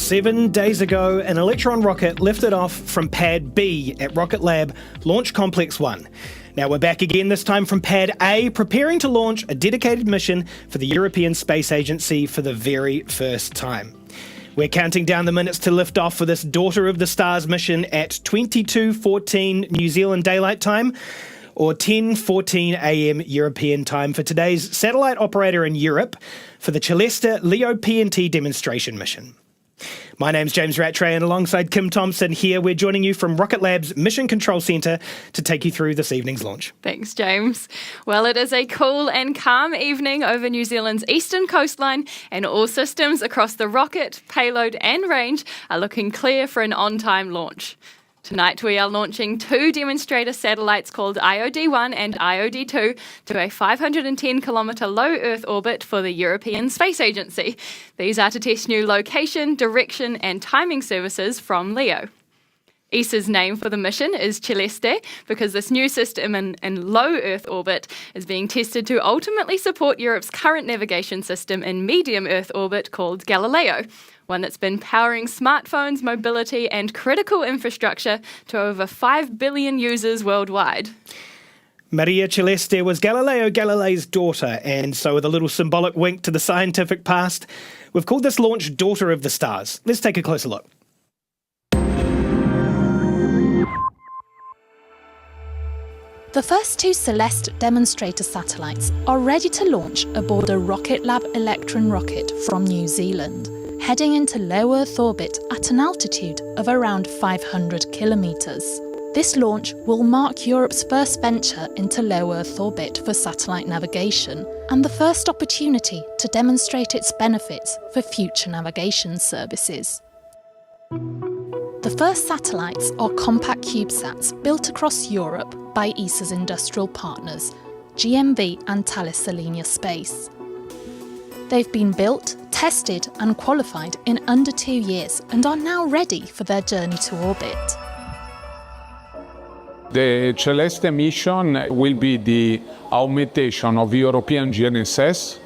7 days ago, an Electron rocket lifted off from Pad B at Rocket Lab Launch Complex 1. Now we're back again, this time from Pad A, preparing to launch a dedicated mission for the European Space Agency for the very first time. We're counting down the minutes to lift off for this Daughter of the Stars mission at 22:14 New Zealand Daylight Time, or 10:14 a.m. European time for today's satellite operator in Europe for the Celeste LEO PNT demonstration mission. My name's James Rattray, and alongside Kim Thompson here, we're joining you from Rocket Lab's Mission Control Centre to take you through this evening's launch. Thanks, James. Well, it is a cool and calm evening over New Zealand's eastern coastline, and all systems across the rocket, payload and range are looking clear for an on-time launch. Tonight we are launching 2 demonstrator satellites called IOD-1 and IOD-2 to a 510-kilometre low Earth orbit for the European Space Agency. These are to test new location, direction and timing services from LEO. ESA's name for the mission is Celeste because this new system in low Earth orbit is being tested to ultimately support Europe's current navigation system in medium Earth orbit called Galileo, one that's been powering smartphones, mobility and critical infrastructure to over 5 billion users worldwide. Maria Celeste was Galileo Galilei's daughter, and so with a little symbolic wink to the scientific past, we've called this launch Daughter of the Stars. Let's take a closer look. The first 2 Celeste demonstrator satellites are ready to launch aboard a Rocket Lab Electron rocket from New Zealand, heading into low Earth orbit at an altitude of around 500 kilometres. This launch will mark Europe's first venture into low Earth orbit for satellite navigation and the first opportunity to demonstrate its benefits for future navigation services. The first satellites are compact CubeSats built across Europe by ESA's industrial partners, GMV and Thales Alenia Space. They've been built, tested and qualified in under 2 years and are now ready for their journey to orbit. The Celeste mission will be the augmentation of European GNSS,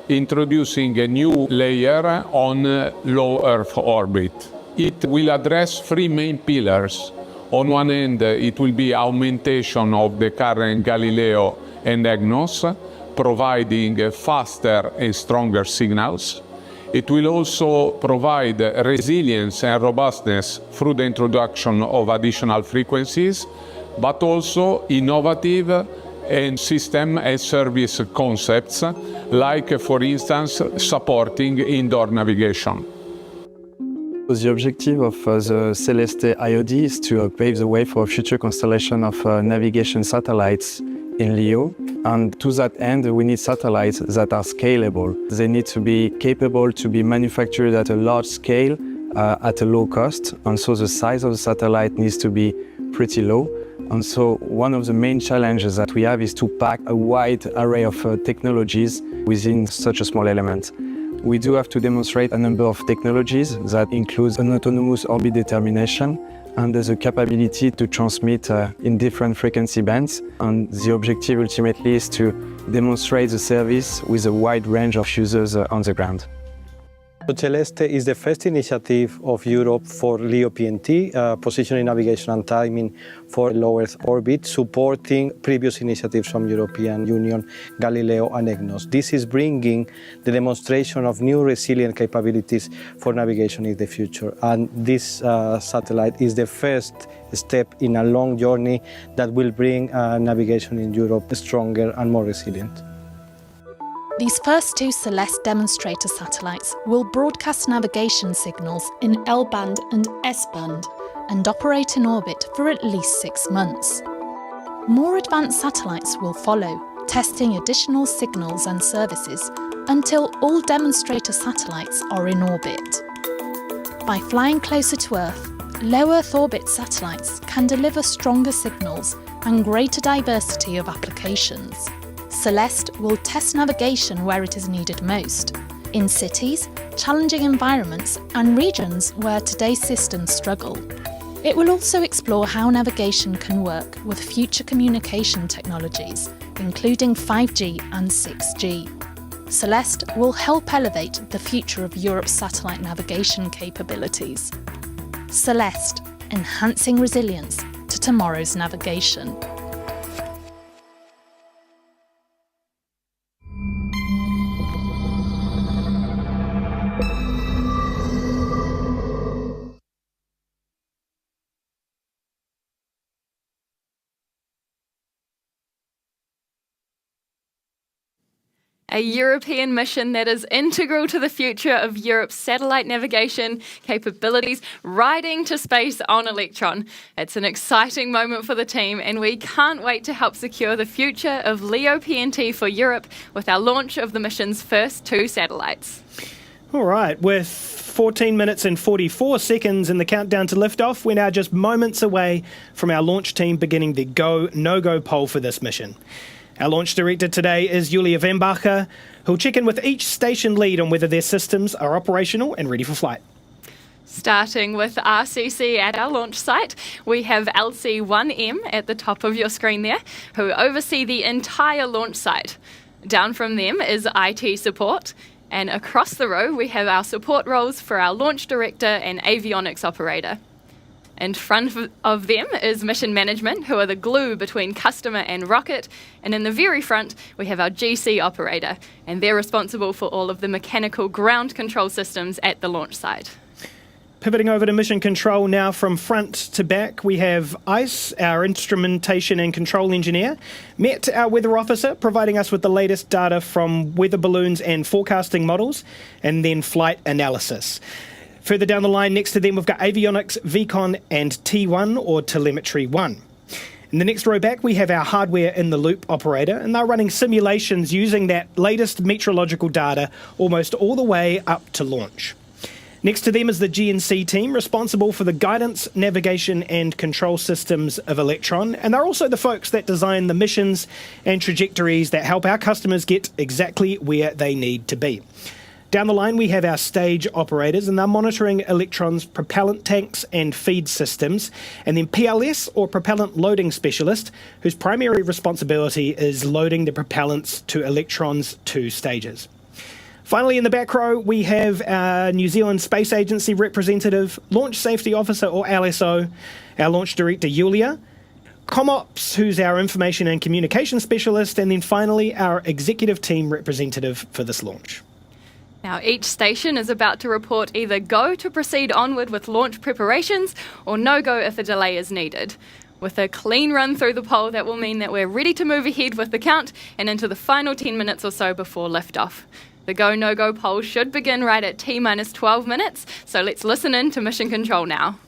introducing a new layer on low Earth orbit. It will address 3 main pillars. On one end, it will be augmentation of the current Galileo and EGNOS, providing faster and stronger signals. It will also provide resilience and robustness through the introduction of additional frequencies, but also innovative and system as service concepts, like, for instance, supporting indoor navigation. The objective of the Celeste IOD is to pave the way for a future constellation of navigation satellites in LEO. And to that end, we need satellites that are scalable. They need to be capable to be manufactured at a large scale, at a low cost. And so the size of the satellite needs to be pretty low. And so one of the main challenges that we have is to pack a wide array of technologies within such a small element. We do have to demonstrate a number of technologies that includes an autonomous orbit determination and there's a capability to transmit in different frequency bands. And the objective ultimately is to demonstrate the service with a wide range of users on the ground. Celeste is the first initiative of Europe for LEO PNT, positioning, navigation and timing for low Earth orbit, supporting previous initiatives from European Union, Galileo and EGNOS. This is bringing the demonstration of new resilient capabilities for navigation in the future. And this satellite is the first step in a long journey that will bring navigation in Europe stronger and more resilient. These first 2 Celeste demonstrator satellites will broadcast navigation signals in L-band and S-band and operate in orbit for at least 6 months. More advanced satellites will follow, testing additional signals and services until all demonstrator satellites are in orbit. By flying closer to Earth, low Earth orbit satellites can deliver stronger signals and greater diversity of applications. Celeste will test navigation where it is needed most, in cities, challenging environments and regions where today's systems struggle. It will also explore how navigation can work with future communication technologies, including 5G and 6G. Celeste will help elevate the future of Europe's satellite navigation capabilities. Celeste, enhancing resilience to tomorrow's navigation. A European mission that is integral to the future of Europe's satellite navigation capabilities, riding to space on Electron. It's an exciting moment for the team, and we can't wait to help secure the future of LEO PNT for Europe with our launch of the mission's first 2 satellites. All right, with 14 minutes and 44 seconds in the countdown to liftoff, we're now just moments away from our launch team beginning the go, no-go poll for this mission. Our launch director today is Julia Wembacher, who'll check in with each station lead on whether their systems are operational and ready for flight. Starting with RCC at our launch site, we have LC1M at the top of your screen there, who oversee the entire launch site. Down from them is IT support, and across the row we have our support roles for our launch director and avionics operator. In front of them is mission management, who are the glue between customer and rocket. And in the very front, we have our GC operator, and they're responsible for all of the mechanical ground control systems at the launch site. Pivoting over to mission control now from front to back, we have ICE, our instrumentation and control engineer, Met, our weather officer, providing us with the latest data from weather balloons and forecasting models, and then flight analysis. Further down the line, next to them, we've got avionics, VCON, and T1, or telemetry 1. In the next row back, we have our hardware in the loop operator, and they're running simulations using that latest meteorological data almost all the way up to launch. Next to them is the GNC team, responsible for the guidance, navigation, and control systems of Electron, and they're also the folks that design the missions and trajectories that help our customers get exactly where they need to be. Down the line, we have our stage operators, and they're monitoring Electron's propellant tanks and feed systems, and then PLS, or propellant loading specialist, whose primary responsibility is loading the propellants to Electron's 2 stages. Finally, in the back row, we have our New Zealand Space Agency representative, Launch Safety Officer, or LSO, our launch director, Julia, ComOps, who's our information and communication specialist, and then finally, our executive team representative for this launch. Now, each station is about to report either go to proceed onward with launch preparations or no-go if a delay is needed. With a clean run through the poll, that will mean that we're ready to move ahead with the count and into the final 10 minutes or so before liftoff. The go, no-go poll should begin right at T-minus 12 minutes, so let's listen in to mission control now.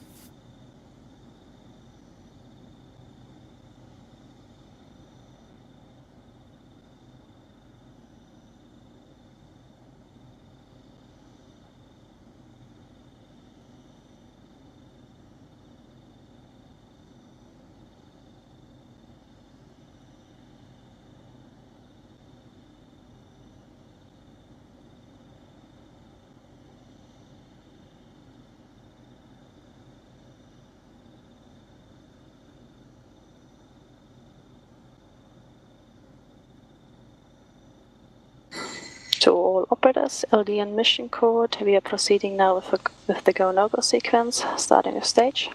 To all operators, LD and mission code, we are proceeding now with the go, no-go sequence, starting with stage.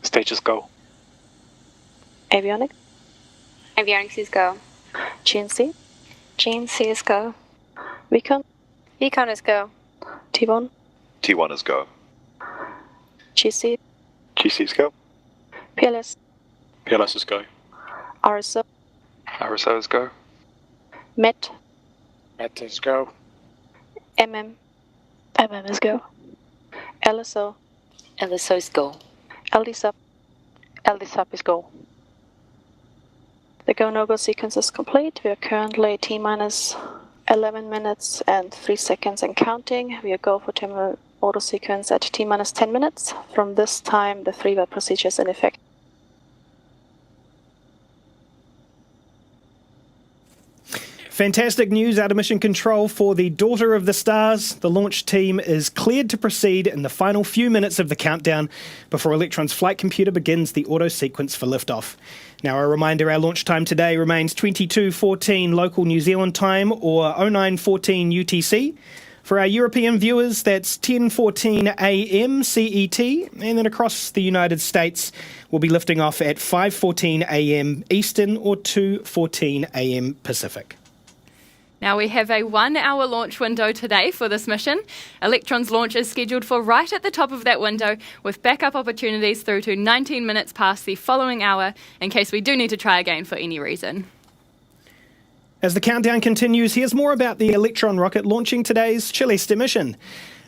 Stages go. Avionics. Avionics is go. GNC. GNC is go. VCON. VCON is go. T1. T1 is go. GC. GC is go. PLS. PLS is go. RSO. RSO is go. MET. MET is go. MM. MM is go. LSO. LSO is go. LD sub. LD sub is go. The go, no-go sequence is complete. We are currently T-minus 11 minutes and 3 seconds and counting. We are go for terminal auto sequence at T-minus 10 minutes. From this time, the 3-way procedure is in effect. Fantastic news out of Mission Control for the Daughter of the Stars. The launch team is cleared to proceed in the final few minutes of the countdown before Electron's flight computer begins the auto sequence for liftoff. Now, a reminder, our launch time today remains 22:14 local New Zealand time or 09:14 UTC. For our European viewers, that's 10:14 a.m. CET, and then across the United States, we'll be lifting off at 5:14 a.m. Eastern or 2:14 a.m. Pacific. Now we have a 1 hour launch window today for this mission. Electron's launch is scheduled for right at the top of that window with backup opportunities through to 19 minutes past the following hour in case we do need to try again for any reason. As the countdown continues, here's more about the Electron rocket launching today's Celeste mission.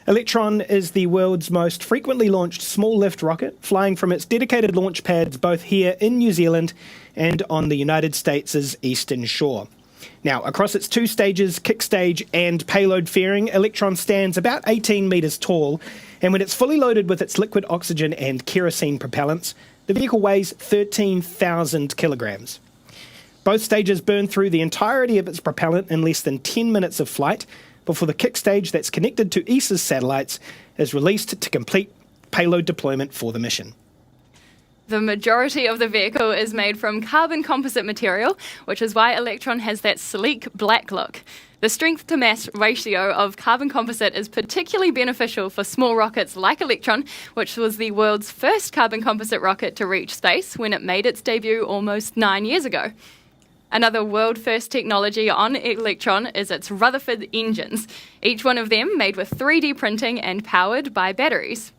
Electron is the world's most frequently launched small lift rocket, flying from its dedicated launch pads both here in New Zealand and on the United States' eastern shore. Now, across its two stages, kick stage and payload fairing, Electron stands about 18 metres tall, and when it's fully loaded with its liquid oxygen and kerosene propellants, the vehicle weighs 13,000 kilograms. Both stages burn through the entirety of its propellant in less than 10 minutes of flight before the kick stage that's connected to ESA's satellites is released to complete payload deployment for the mission. The majority of the vehicle is made from carbon composite material, which is why Electron has that sleek black look. The strength to mass ratio of carbon composite is particularly beneficial for small rockets like Electron, which was the world's first carbon composite rocket to reach space when it made its debut almost 9 years ago. Another world-first technology on Electron is its Rutherford engines, each one of them made with 3D printing and powered by batteries.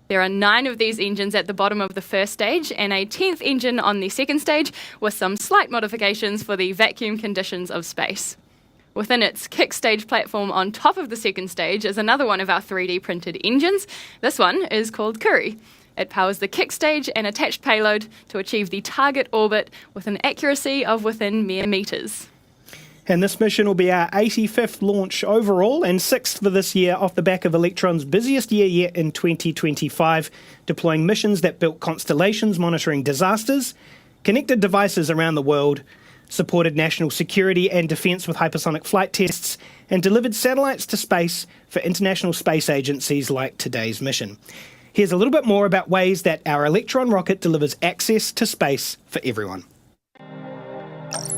There are 9 of these engines at the bottom of the first stage and a 10th engine on the second stage with some slight modifications for the vacuum conditions of space. Within its kick stage platform on top of the second stage is another one of our 3D printed engines. This one is called Curie. It powers the kick stage and attached payload to achieve the target orbit with an accuracy of within mere metres. And this mission will be our 85th launch overall and 6th for this year off the back of Electron's busiest year yet in 2025, deploying missions that built constellations monitoring disasters, connected devices around the world, supported national security and defence with hypersonic flight tests, and delivered satellites to space for international space agencies like today's mission. Here's a little bit more about ways that our Electron rocket delivers access to space for everyone.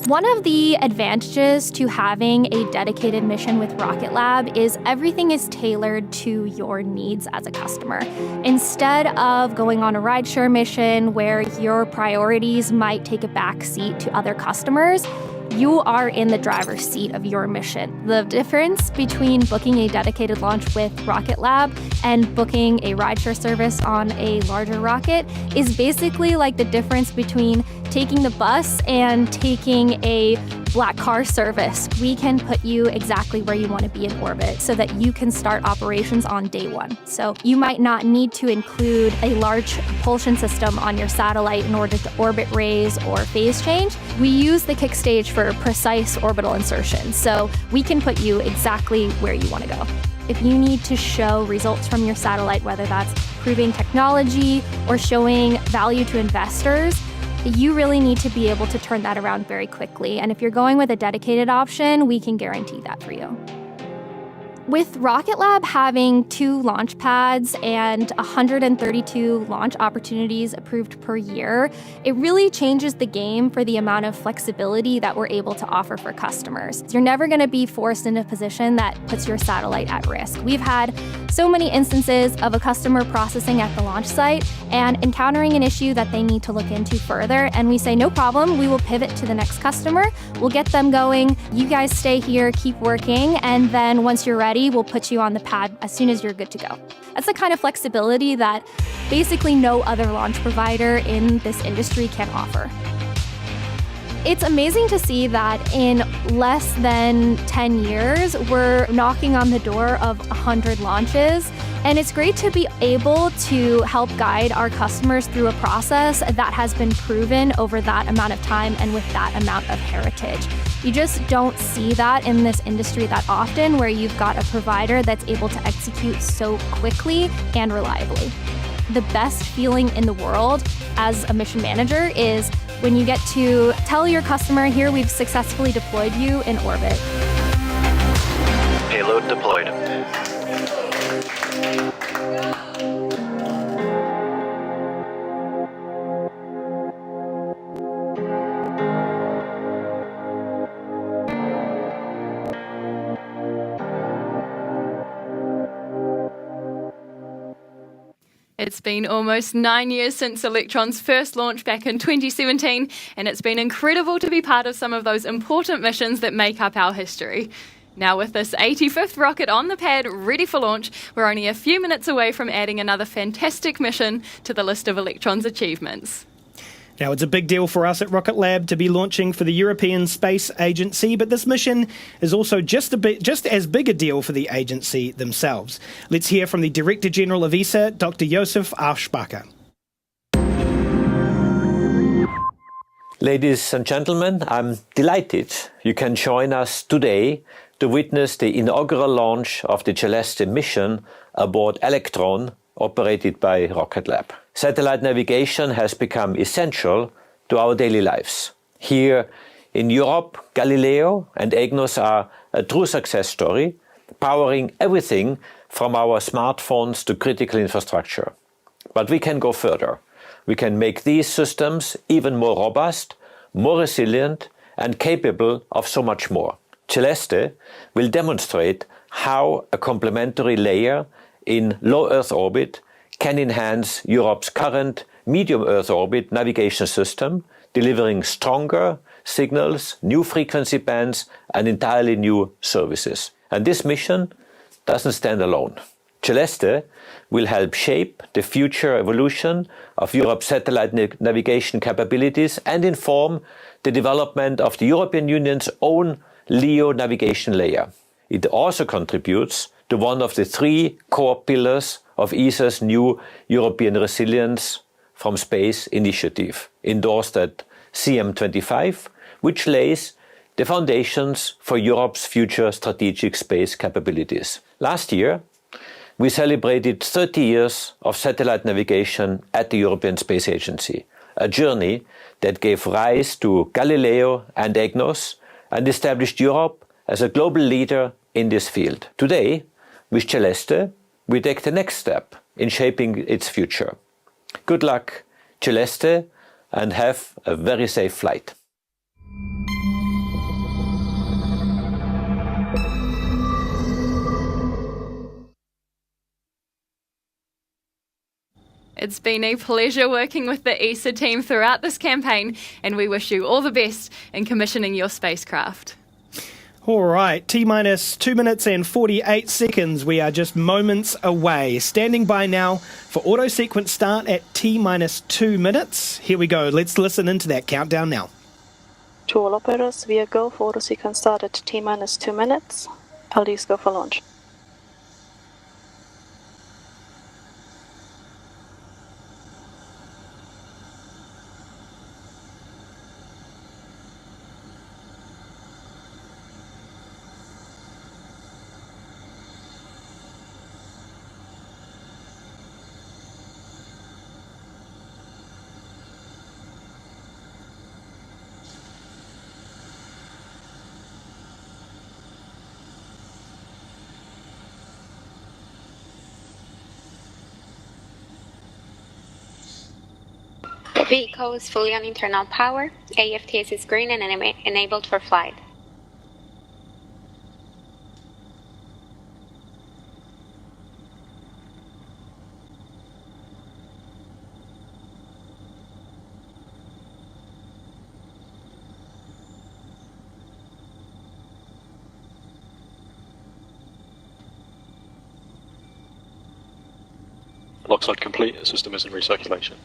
One of the advantages to having a dedicated mission with Rocket Lab is everything is tailored to your needs as a customer. Instead of going on a rideshare mission where your priorities might take a back seat to other customers, you are in the driver's seat of your mission. The difference between booking a dedicated launch with Rocket Lab and booking a rideshare service on a larger rocket is basically like the difference between taking the bus and taking a black car service. We can put you exactly where you want to be in orbit so that you can start operations on day one. So you might not need to include a large propulsion system on your satellite in order to orbit raise or phase change. We use the kick stage for precise orbital insertion, so we can put you exactly where you want to go. If you need to show results from your satellite, whether that's proving technology or showing value to investors, you really need to be able to turn that around very quickly. And if you're going with a dedicated option, we can guarantee that for you. With Rocket Lab having 2 launch pads and 132 launch opportunities approved per year, it really changes the game for the amount of flexibility that we're able to offer for customers. You're never going to be forced in a position that puts your satellite at risk. We've had so many instances of a customer processing at the launch site and encountering an issue that they need to look into further, and we say, no problem, we will pivot to the next customer, we'll get them going, you guys stay here, keep working, and then once you're ready, we'll put you on the pad as soon as you're good to go. That's the kind of flexibility that basically no other launch provider in this industry can offer. It's amazing to see that in less than 10 years, we're knocking on the door of 100 launches. And it's great to be able to help guide our customers through a process that has been proven over that amount of time and with that amount of heritage. You just don't see that in this industry that often, where you've got a provider that's able to execute so quickly and reliably. The best feeling in the world as a mission manager is when you get to tell your customer, here we've successfully deployed you in orbit. Payload deployed. It's been almost 9 years since Electron's first launch back in 2017, and it's been incredible to be part of some of those important missions that make up our history. Now, with this 85th rocket on the pad ready for launch, we're only a few minutes away from adding another fantastic mission to the list of Electron's achievements. Now, it's a big deal for us at Rocket Lab to be launching for the European Space Agency, but this mission is also just as big a deal for the agency themselves. Let's hear from the Director General of ESA, Dr. Josef Aschbacher. Ladies and gentlemen, I'm delighted you can join us today to witness the inaugural launch of the Celeste mission aboard Electron, operated by Rocket Lab. Satellite navigation has become essential to our daily lives. Here in Europe, Galileo and EGNOS are a true success story, powering everything from our smartphones to critical infrastructure. But we can go further. We can make these systems even more robust, more resilient, and capable of so much more. Celeste will demonstrate how a complementary layer in low Earth orbit can enhance Europe's current medium Earth orbit navigation system, delivering stronger signals, new frequency bands, and entirely new services. And this mission doesn't stand alone. Celeste will help shape the future evolution of Europe's satellite navigation capabilities and inform the development of the European Union's own LEO navigation layer. It also contributes to one of the three core pillars of ESA's new European Resilience from Space initiative, endorsed at CM25, which lays the foundations for Europe's future strategic space capabilities. Last year, we celebrated 30 years of satellite navigation at the European Space Agency, a journey that gave rise to Galileo and EGNOS and established Europe as a global leader in this field. Today, with Celeste, we take the next step in shaping its future. Good luck, Celeste, and have a very safe flight. It's been a pleasure working with the ESA team throughout this campaign, and we wish you all the best in commissioning your spacecraft. All right, T-minus 2 minutes and 48 seconds. We are just moments away. Standing by now for auto sequence start at T-minus 2 minutes. Here we go. Let's listen into that countdown now. To all operators, we are go for auto sequence start at T-minus 2 minutes. LDs go for launch. The vehicle is fully on internal power. AFTS is green and enabled for flight. Lockside complete, the system is in recirculation.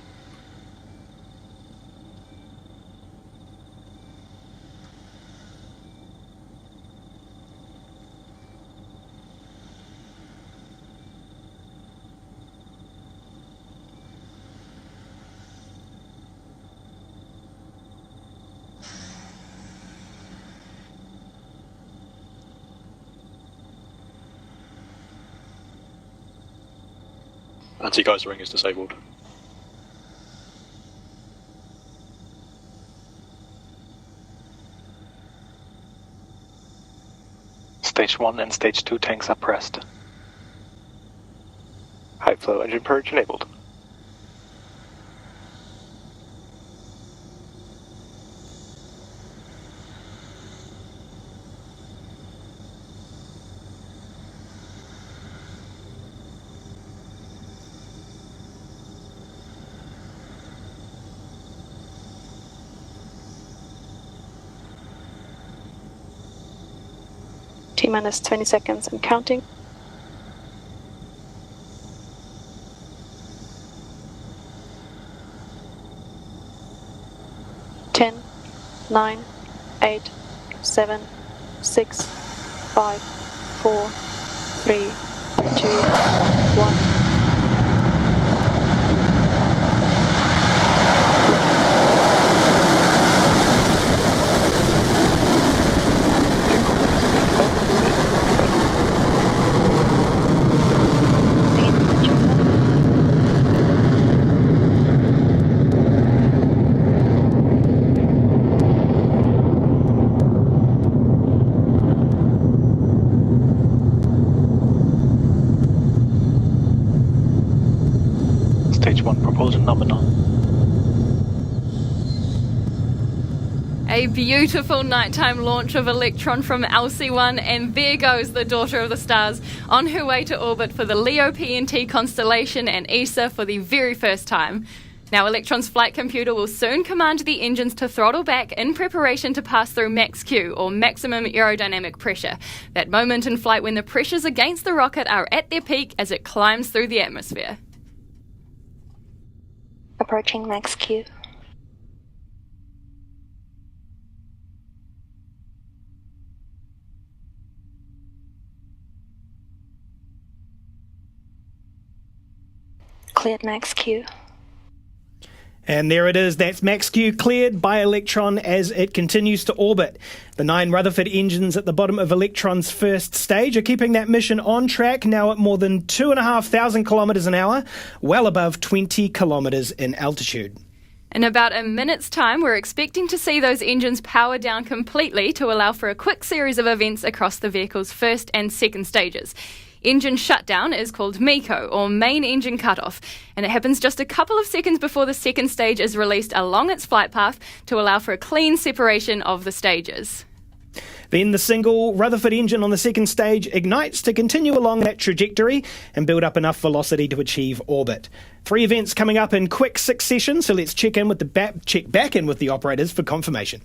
Anti-geyser ring is disabled. Stage 1 and Stage 2 tanks are pressed. High flow engine purge enabled. T-minus 20 seconds and counting. Ten, 9, 8, 7, 6, 5, 4, 3, 2, 1. Stage 1 propulsion nominal. A beautiful nighttime launch of Electron from LC1, and there goes the Daughter of the Stars on her way to orbit for the Leo PNT constellation and ESA for the very first time. Now, Electron's flight computer will soon command the engines to throttle back in preparation to pass through max Q, or maximum aerodynamic pressure, that moment in flight when the pressures against the rocket are at their peak as it climbs through the atmosphere. Approaching max Q. Cleared max Q. And there it is, that's max Q cleared by Electron as it continues to orbit. The 9 Rutherford engines at the bottom of Electron's first stage are keeping that mission on track, now at more than 2,500 kilometres an hour, well above 20 kilometres in altitude. In about a minute's time, we're expecting to see those engines power down completely to allow for a quick series of events across the vehicle's first and second stages. Engine shutdown is called MECO, or main engine cutoff, and it happens just a couple of seconds before the second stage is released along its flight path to allow for a clean separation of the stages. Then the single Rutherford engine on the second stage ignites to continue along that trajectory and build up enough velocity to achieve orbit. 3 events coming up in quick succession, so let's check back in with the operators for confirmation.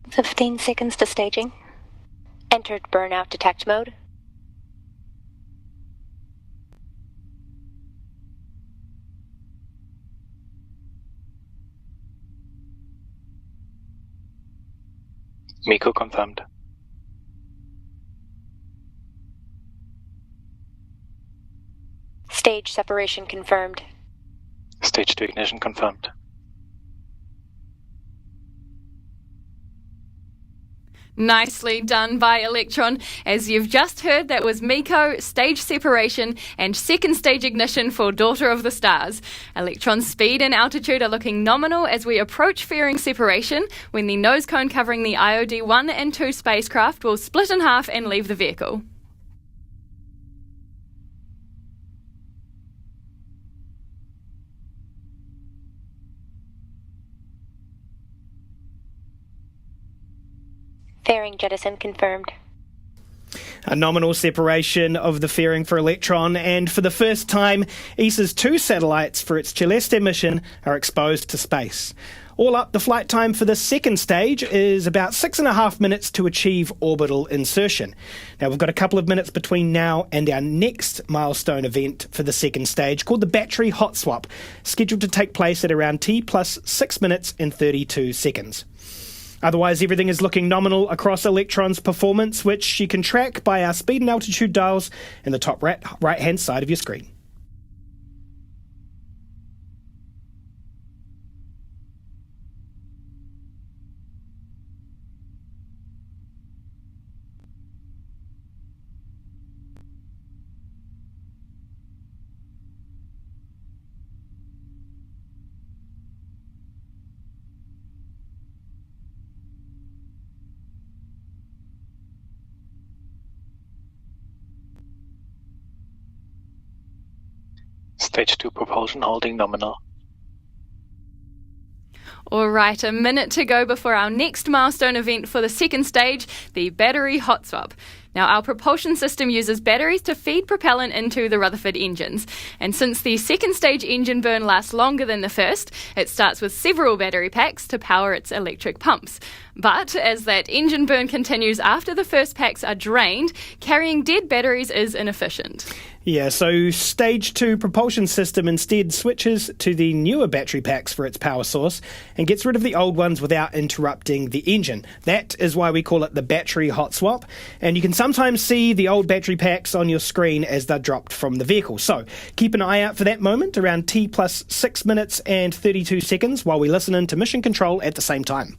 "15 seconds to staging. Entered burnout detect mode. MECO confirmed. Stage separation confirmed. Stage 2 ignition confirmed. Nicely done by Electron. As you've just heard, that was MECO, stage separation, and second stage ignition for Daughter of the Stars. Electron's speed and altitude are looking nominal as we approach fairing separation, when the nose cone covering the IOD-1 and 2 spacecraft will split in half and leave the vehicle. Fairing jettison confirmed. A nominal separation of the fairing for Electron, and for the first time, ESA's 2 satellites for its Celeste mission are exposed to space. All up, the flight time for the second stage is about 6.5 minutes to achieve orbital insertion. Now, we've got a couple of minutes between now and our next milestone event for the second stage, called the battery hot swap, scheduled to take place at around T plus 6 minutes and 32 seconds. Otherwise, everything is looking nominal across Electron's performance, which you can track by our speed and altitude dials in the top right-hand side of your screen. Stage 2 propulsion holding nominal. All right, a minute to go before our next milestone event for the second stage, the battery hot swap. Now, our propulsion system uses batteries to feed propellant into the Rutherford engines. And since the second stage engine burn lasts longer than the first, it starts with several battery packs to power its electric pumps. But as that engine burn continues after the first packs are drained, carrying dead batteries is inefficient. Yeah, so Stage 2 propulsion system instead switches to the newer battery packs for its power source and gets rid of the old ones without interrupting the engine. That is why we call it the battery hot swap. And you can sometimes see the old battery packs on your screen as they're dropped from the vehicle. So keep an eye out for that moment around T plus 6 minutes and 32 seconds while we listen in to mission control at the same time.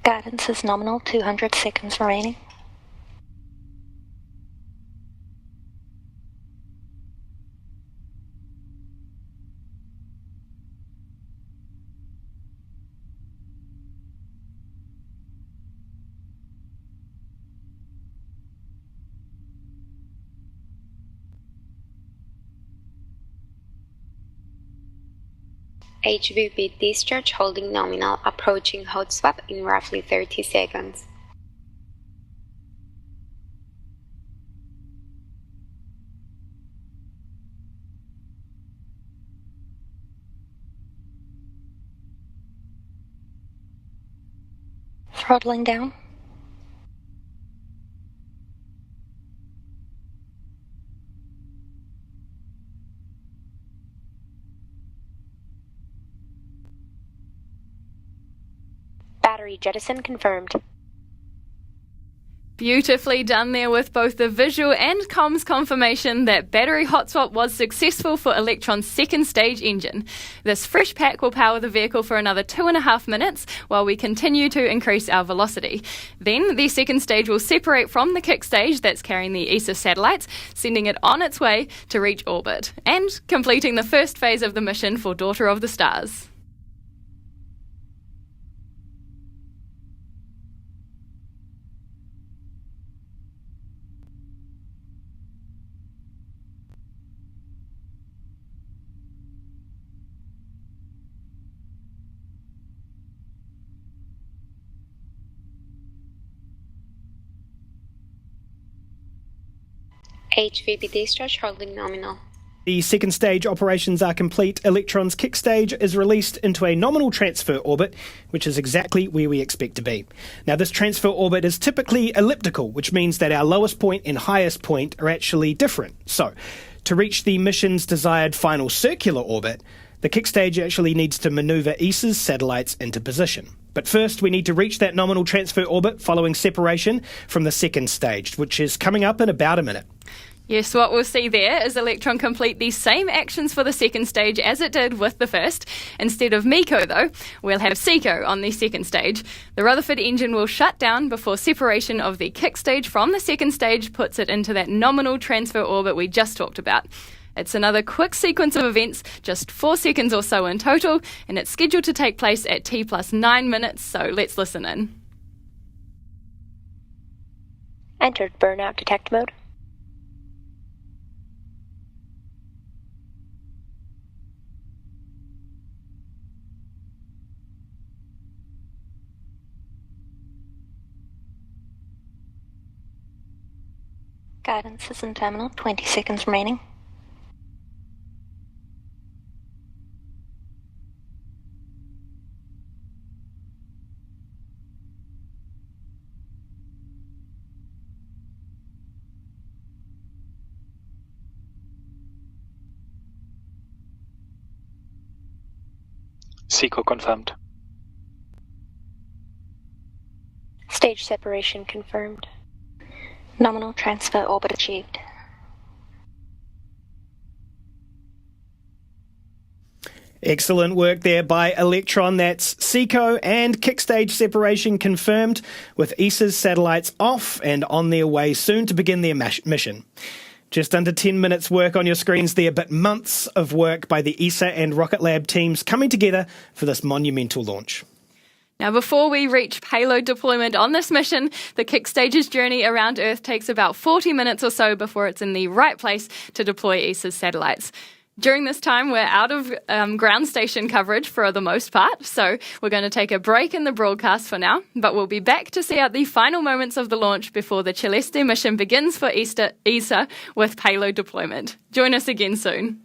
Guidance is nominal, 200 seconds remaining. HVP discharge holding nominal, approaching hot swap in roughly 30 seconds. Throttling down. Battery jettison confirmed. Beautifully done there with both the visual and comms confirmation that battery hot swap was successful for Electron's second stage engine. This fresh pack will power the vehicle for another 2.5 minutes while we continue to increase our velocity. Then the second stage will separate from the kick stage that's carrying the ESA satellites, sending it on its way to reach orbit and completing the first phase of the mission for Daughter of the Stars. HVP discharge holding nominal. The second stage operations are complete. Electron's kick stage is released into a nominal transfer orbit, which is exactly where we expect to be. Now, this transfer orbit is typically elliptical, which means that our lowest point and highest point are actually different. So, to reach the mission's desired final circular orbit, the kick stage actually needs to maneuver ESA's satellites into position. But first, we need to reach that nominal transfer orbit following separation from the second stage, which is coming up in about a minute. Yes, what we'll see there is Electron complete the same actions for the second stage as it did with the first. Instead of MECO, though, we'll have SECO on the second stage. The Rutherford engine will shut down before separation of the kick stage from the second stage puts it into that nominal transfer orbit we just talked about. It's another quick sequence of events, just 4 seconds or so in total, and it's scheduled to take place at T plus 9 minutes, so let's listen in. Entered burnout detect mode. Guidance is in terminal, 20 seconds remaining. SECO confirmed. Stage separation confirmed. Nominal transfer orbit achieved. Excellent work there by Electron. That's SECO and kick stage separation confirmed, with ESA's satellites off and on their way soon to begin their mission. Just under 10 minutes work on your screens there, but months of work by the ESA and Rocket Lab teams coming together for this monumental launch. Now, before we reach payload deployment on this mission, the kick stage's journey around Earth takes about 40 minutes or so before it's in the right place to deploy ESA's satellites. During this time, we're out of ground station coverage for the most part, so we're going to take a break in the broadcast for now, but we'll be back to see out the final moments of the launch before the Celeste mission begins for ESA with payload deployment. Join us again soon.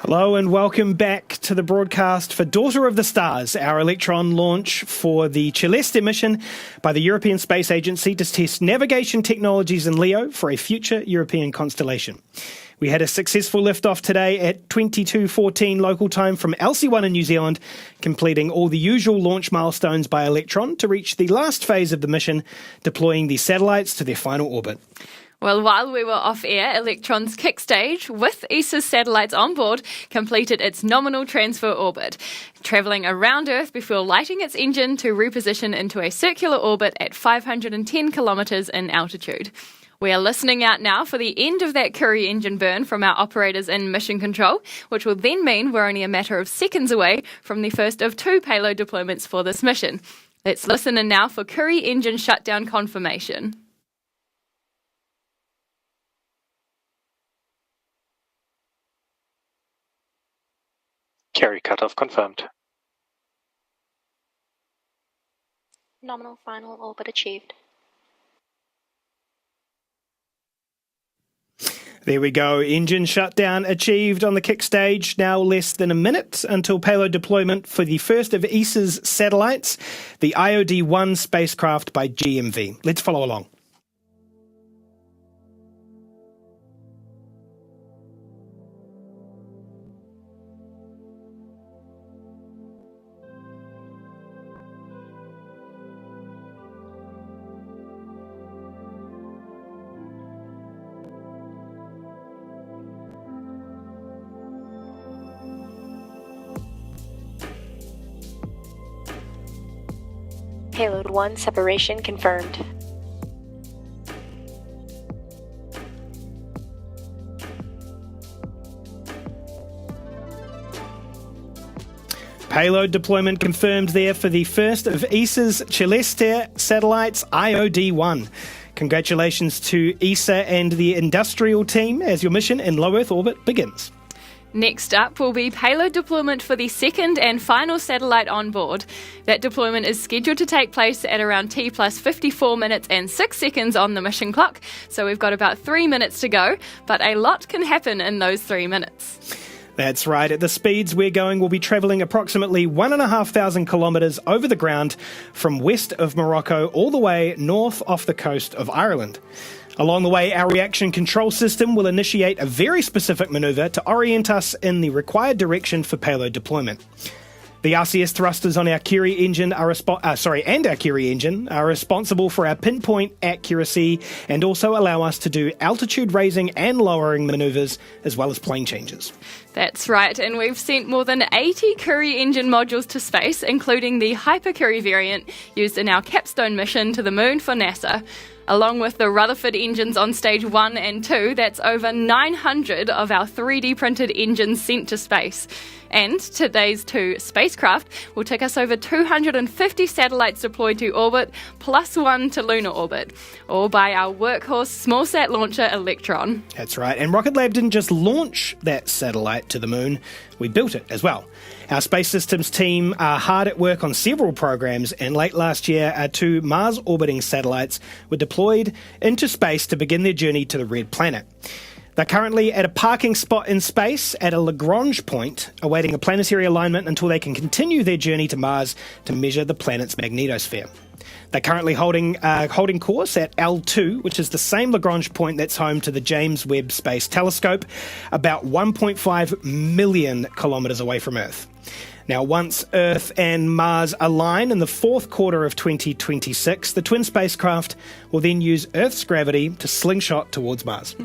Hello and welcome back to the broadcast for Daughter of the Stars, our Electron launch for the Celeste mission by the European Space Agency to test navigation technologies in LEO for a future European constellation. We had a successful liftoff today at 22:14 local time from LC1 in New Zealand, completing all the usual launch milestones by Electron to reach the last phase of the mission, deploying the satellites to their final orbit. Well, while we were off air, Electron's kick stage, with ESA's satellites on board, completed its nominal transfer orbit, travelling around Earth before lighting its engine to reposition into a circular orbit at 510 kilometres in altitude. We are listening out now for the end of that Curie engine burn from our operators in mission control, which will then mean we're only a matter of seconds away from the first of 2 payload deployments for this mission. Let's listen in now for Curie engine shutdown confirmation. Carry cutoff confirmed. Nominal final orbit achieved. There we go. Engine shutdown achieved on the kick stage. Now less than a minute until payload deployment for the first of ESA's satellites, the IOD-1 spacecraft by GMV. Let's follow along. Payload 1 separation confirmed. Payload deployment confirmed there for the first of ESA's Celeste satellites, IOD-1. Congratulations to ESA and the industrial team as your mission in low Earth orbit begins. Next up will be payload deployment for the second and final satellite on board. That deployment is scheduled to take place at around T plus 54 minutes and 6 seconds on the mission clock, so we've got about 3 minutes to go, but a lot can happen in those 3 minutes. That's right. At the speeds we're going, we'll be travelling approximately 1,500 kilometres over the ground from west of Morocco all the way north off the coast of Ireland. Along the way, our reaction control system will initiate a very specific manoeuvre to orient us in the required direction for payload deployment. The RCS thrusters on our Curie engine are responsible for our pinpoint accuracy and also allow us to do altitude raising and lowering manoeuvres as well as plane changes. That's right, and we've sent more than 80 Curie engine modules to space, including the Hyper Curie variant used in our Capstone mission to the Moon for NASA. Along with the Rutherford engines on stage 1 and 2, that's over 900 of our 3D printed engines sent to space. And today's 2 spacecraft will take us over 250 satellites deployed to orbit, plus 1 to lunar orbit, all by our workhorse small-sat launcher Electron. That's right, and Rocket Lab didn't just launch that satellite to the Moon, we built it as well. Our Space Systems team are hard at work on several programs, and late last year, our 2 Mars-orbiting satellites were deployed into space to begin their journey to the Red Planet. They're currently at a parking spot in space at a Lagrange point, awaiting a planetary alignment until they can continue their journey to Mars to measure the planet's magnetosphere. They're currently holding course at L2, which is the same Lagrange point that's home to the James Webb Space Telescope, about 1.5 million kilometres away from Earth. Now, once Earth and Mars align in the fourth quarter of 2026, the twin spacecraft will then use Earth's gravity to slingshot towards Mars.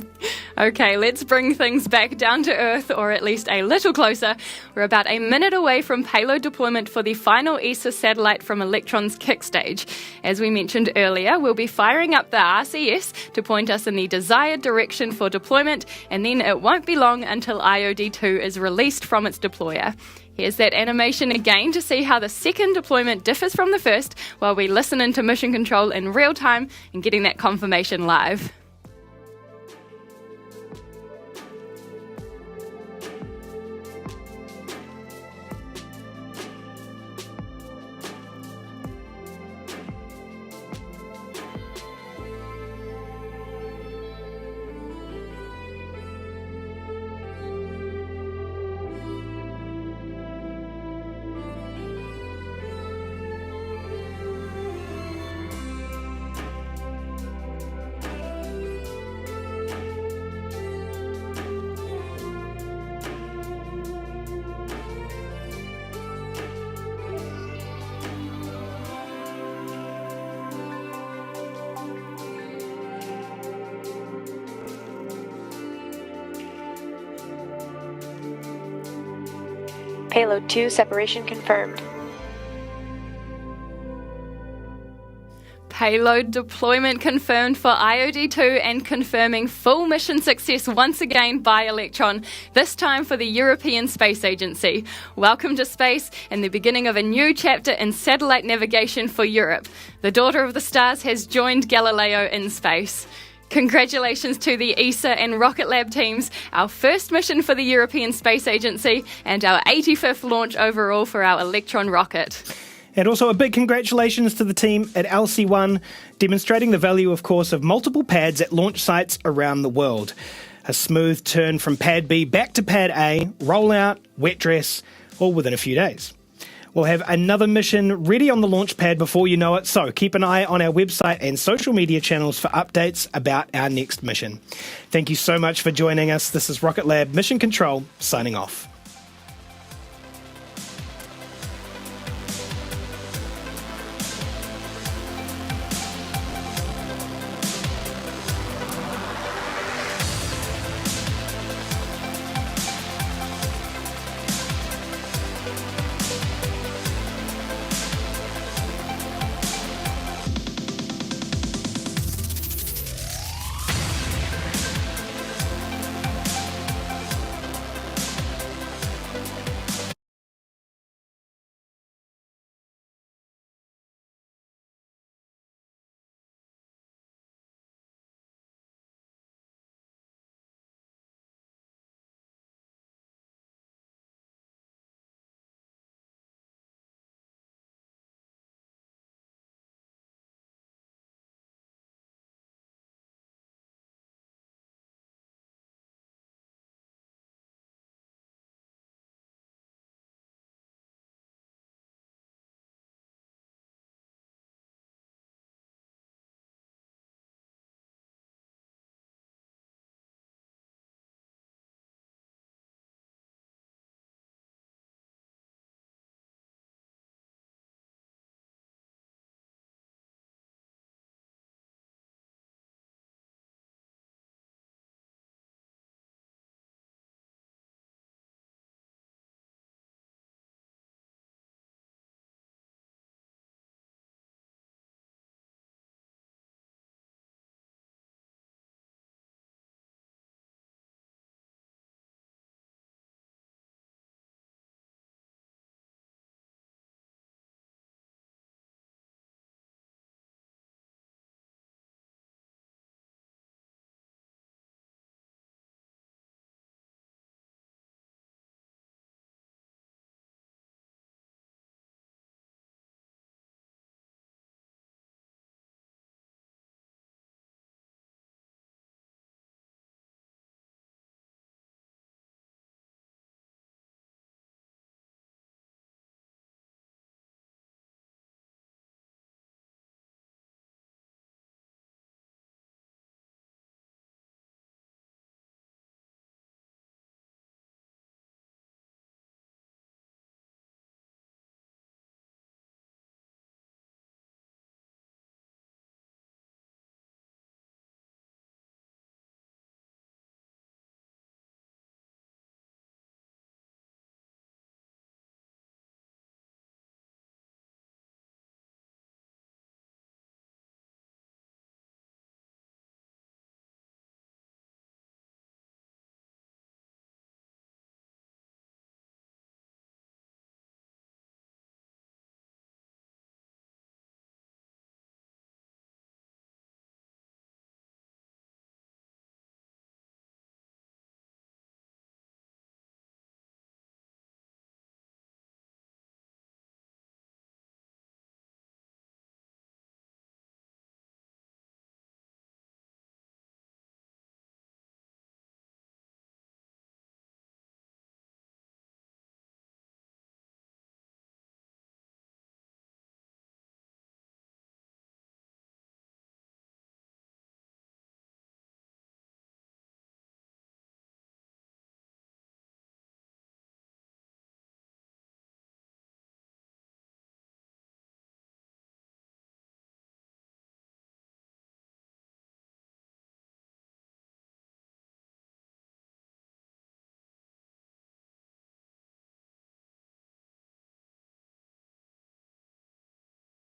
Okay, let's bring things back down to Earth, or at least a little closer. We're about a minute away from payload deployment for the final ESA satellite from Electron's kick stage. As we mentioned earlier, we'll be firing up the RCS to point us in the desired direction for deployment, and then it won't be long until IOD-2 is released from its deployer. Here's that animation again to see how the second deployment differs from the first while we listen into mission control in real time and getting that confirmation live. Payload 2 separation confirmed. Payload deployment confirmed for IOD-2 and confirming full mission success once again by Electron, this time for the European Space Agency. Welcome to space and the beginning of a new chapter in satellite navigation for Europe. The daughter of the stars has joined Galileo in space. Congratulations to the ESA and Rocket Lab teams, our first mission for the European Space Agency and our 85th launch overall for our Electron rocket. And also a big congratulations to the team at LC1, demonstrating the value, of course, of multiple pads at launch sites around the world. A smooth turn from Pad B back to Pad A, rollout, wet dress, all within a few days. We'll have another mission ready on the launch pad before you know it, so keep an eye on our website and social media channels for updates about our next mission. Thank you so much for joining us. This is Rocket Lab Mission Control, signing off.